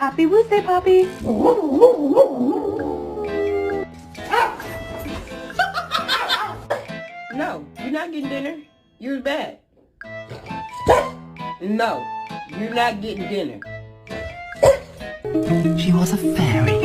Happy birthday, Poppy. No, you're not getting dinner. You're bad. No, you're not getting dinner. She was a fairy.